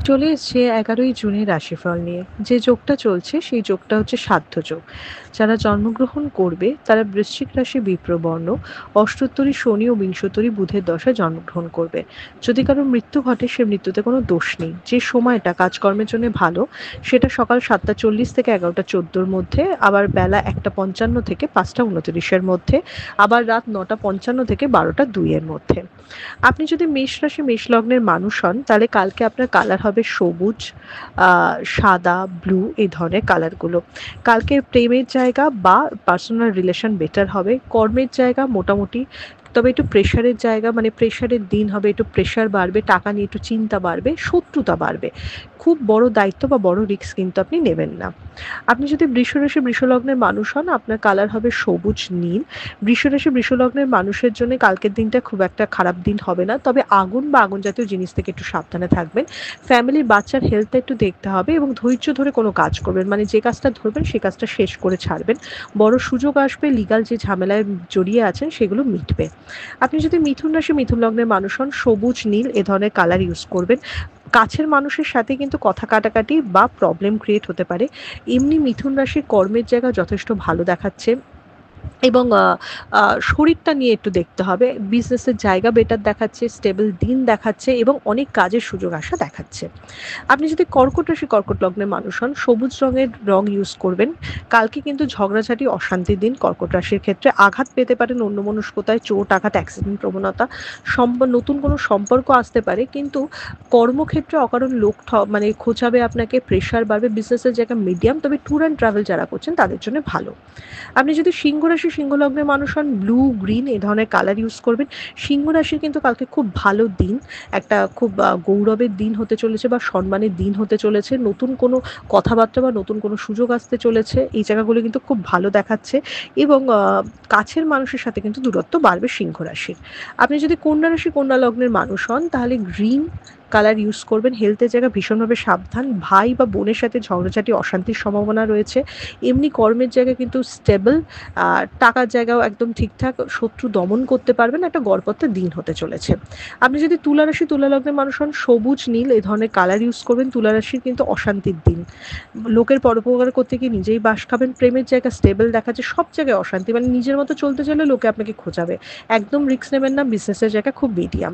চলে এসছে ১১ই জুনের রাশিফল নিয়ে। যে যোগটা চলছে সেই যোগটা হচ্ছে সাধ্য যোগ। যারা জন্মগ্রহণ করবে তারা বৃশ্চিক রাশি বিপ্রবর্ণ, অষ্টোত্তরী শনি ও বিংশোত্তরী বুধের দশায় জন্মগ্রহণ করবে। যদি কারোর মৃত্যু ঘটে সে মৃত্যুতে কোনো দোষ নেই। যে সময়টা কাজকর্মের জন্য ভালো সেটা সকাল ৭টা ৪০ থেকে ১১টা ১৪-র মধ্যে, আবার বেলা ১টা ৫৫ থেকে ৫টা ২৯-এর মধ্যে, আবার রাত ৯টা ৫৫ থেকে ১২টা ২-এর মধ্যে। আপনি যদি মেষ রাশি মেষ লগ্নের মানুষ হন তাহলে কালকে আপনার কালার হবে সবুজ, সাদা, ব্লু এই ধরনের কালারগুলো। কালকে প্রেমের জায়গা বা পার্সোনাল রিলেশন বেটার হবে। কর্মের জায়গা মোটামুটি, তবে একটু প্রেশারের জায়গা, মানে প্রেশারের দিন হবে, একটু প্রেশার বাড়বে, টাকা নিয়ে একটু চিন্তা বাড়বে, শত্রুতা বাড়বে। খুব বড় দায়িত্ব বা বড় রিস্ক কিন্তু আপনি নেবেন না। আপনি যদি বৃষরাশি বৃষলগ্নের মানুষ হন আপনার কালার হবে সবুজ নীল। বৃষরাশি বৃষলগ্নের মানুষের জন্য কালকের দিনটা খুব একটা খারাপ দিন হবে না, তবে আগুন বা আগুন জাতীয় জিনিস থেকে একটু সাবধানে থাকবেন। ফ্যামিলির বাচ্চার হেলথটা একটু দেখতে হবে এবং ধৈর্য ধরে কোনো কাজ করবেন, মানে যে কাজটা ধরবেন সেই কাজটা শেষ করে ছাড়বেন। বড় সুযোগ আসবে, লিগাল যে ঝামেলায় জড়িয়ে আছেন সেগুলো মিটবে। আপনি যদি মিথুন রাশি মিথুন লগ্নের মানুষ হন সবুজ নীল এ ধরনের কালার ইউজ করবেন। কাছের মানুষের সাথে কিন্তু কথা কাটাকাটি বা প্রবলেম ক্রিয়েট হতে পারে। এমনি মিথুন রাশির কর্মের জায়গা যথেষ্ট ভালো দেখাচ্ছে এবং শরীরটা নিয়ে একটু দেখতে হবে। বিজনেসের জায়গা বেটার দেখাচ্ছে, স্টেবল দিন দেখাচ্ছে এবং অনেক কাজের সুযোগ আসা দেখাচ্ছে। আপনি যদি কর্কট রাশি কর্কট লগ্নের মানুষ হন সবুজ রঙের রং ইউজ করবেন। কালকে কিন্তু ঝগড়াঝাটি অশান্তির দিন কর্কট রাশির ক্ষেত্রে। আঘাত পেতে পারেন অন্যমনস্কতায়, চোট আঘাত, অ্যাক্সিডেন্ট প্রবণতা, নতুন কোনো সম্পর্ক আসতে পারে, কিন্তু কর্মক্ষেত্রে অকারণ লোক মানে খোঁচাবে আপনাকে, প্রেশার বাড়বে। বিজনেসের জায়গা মিডিয়াম, তবে ট্যুর অ্যান্ড ট্রাভেল যারা করছেন তাদের জন্য ভালো। আপনি যদি সিংহ রাশি সিংহ লগ্নের মানুষ হন ব্লু গ্রিন এই ধরনের কালার ইউজ করবেন। সিংহ রাশির কিন্তু কালকে খুব ভালো দিন, একটা খুব গৌরবের দিন হতে চলেছে বা সম্মানের দিন হতে চলেছে। নতুন কোনো কথাবার্তা বা নতুন কোনো সুযোগ আসতে চলেছে, এই জায়গাগুলো কিন্তু খুব ভালো দেখাচ্ছে এবং কাছের মানুষের সাথে কিন্তু দূরত্ব বাড়বে সিংহ রাশির। আপনি যদি কন্যা রাশি কন্যা লগ্নের মানুষ হন তাহলে গ্রিন কালার ইউজ করবেন। হেলথের জায়গা ভীষণভাবে সাবধান। ভাই বা বোনের সাথে ঝগড়াঝাটি অশান্তির সম্ভাবনা রয়েছে। এমনি কর্মের জায়গা কিন্তু স্টেবল, টাকার জায়গাও একদম ঠিকঠাক, শত্রু দমন করতে পারবেন, একটা গড়পড়তা দিন হতে চলেছে। আপনি যদি তুলা রাশি তুলা লগ্নের মানুষ হন সবুজ নীল এই ধরনের কালার ইউজ করবেন। তুলা রাশির কিন্তু অশান্তির দিন, লোকের পরোপকার করতে গিয়ে নিজেই বাস খাবেন। প্রেমের জায়গা স্টেবল দেখাচ্ছে, সব জায়গায় অশান্তি, মানে নিজের মতো চলতে চাইলে লোকে আপনাকে খোঁচাবে। একদম রিস্ক নেবেন না, বিজনেসের জায়গা খুব মিডিয়াম।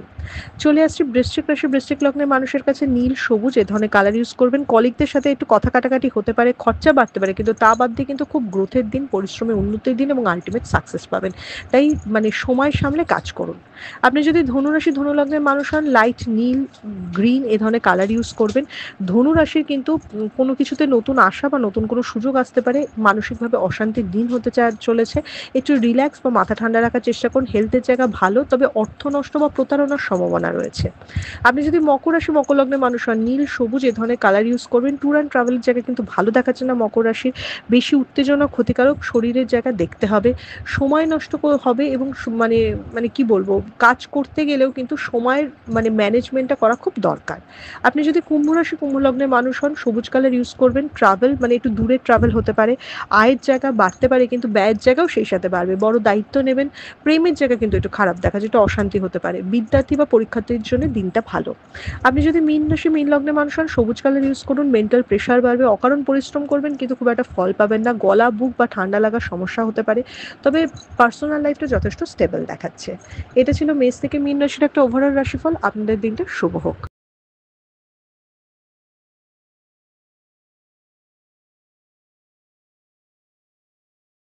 চলে আসছি বৃশ্চিক রাশি বৃশ্চিক লগ্নের মানুষের কাছে নীল সবুজ এ ধরনের কালার ইউজ করবেন। কলিগদের সাথে একটু কথা কাটাকাটি হতে পারে, খরচা বাড়তে পারে, কিন্তু তা বাদ দিয়ে কিন্তু খুব গ্রোথের দিন, পরিশ্রমে উন্নতির দিন এবং আলটিমেট সাকসেস পাবেন। তাই মানে সময় সামলে কাজ করুন। আপনি যদি ধনুরাশি ধনুলগ্নের মানুষ হন লাইট নীল গ্রিন এ ধরনের কালার ইউজ করবেন। ধনুরাশির কিন্তু কোনো কিছুতে নতুন আশা বা নতুন কোনো সুযোগ আসতে পারে। মানসিকভাবে অশান্তির দিন হতে চলেছে। একটু রিল্যাক্স বা মাথা ঠান্ডা রাখার চেষ্টা করুন। হেলথের জায়গা ভালো, তবে অর্থ নষ্ট বা প্রতারণার সম্ভাবনা রয়েছে। আপনি যদি মকর রাশি মকর লগ্নের মানুষ হন নীল সবুজ এ ধরনের কালার ইউজ করবেন। ট্যুর অ্যান্ড ট্রাভেলের জায়গা কিন্তু ভালো দেখাচ্ছে না মকর রাশির। বেশি উত্তেজনা ক্ষতিকারক, শরীরের জায়গা দেখতে হবে। সময় নষ্ট হবে এবং মানে মানে কি বলবো, কাজ করতে গেলেও কিন্তু সময়ের মানে ম্যানেজমেন্টটা করা খুব দরকার। আপনি যদি কুম্ভ রাশি কুম্ভ লগ্নের মানুষ হন সবুজ কালার ইউজ করবেন। ট্রাভেল মানে একটু দূরে ট্রাভেল হতে পারে, আয়ের জায়গা বাড়তে পারে কিন্তু ব্যয়ের জায়গাও সেই সাথে বাড়বে। বড় দায়িত্ব নেবেন। প্রেমের জায়গা কিন্তু একটু খারাপ দেখা, যেটা অশান্তি হতে পারে। বিদ্যার্থী বা পরীক্ষার্থীর জন্য দিনটা ভালো। আপনি যদি মীন রাশি মীন লগ্নের মানুষ হন সবুজ কালার ইউজ করুন। মেন্টাল প্রেশার বাড়বে, অকারণ পরিশ্রম করবেন কিন্তু খুব একটা ফল পাবেন না। গলা বুক বা ঠান্ডা লাগার সমস্যা হতে পারে, তবে পার্সোনাল লাইফটা যথেষ্ট স্টেবল দেখাচ্ছে। এটা ছিল মেষ থেকে মীন রাশির একটা ওভারঅল রাশিফল। আপনাদের দিনটা শুভ হোক।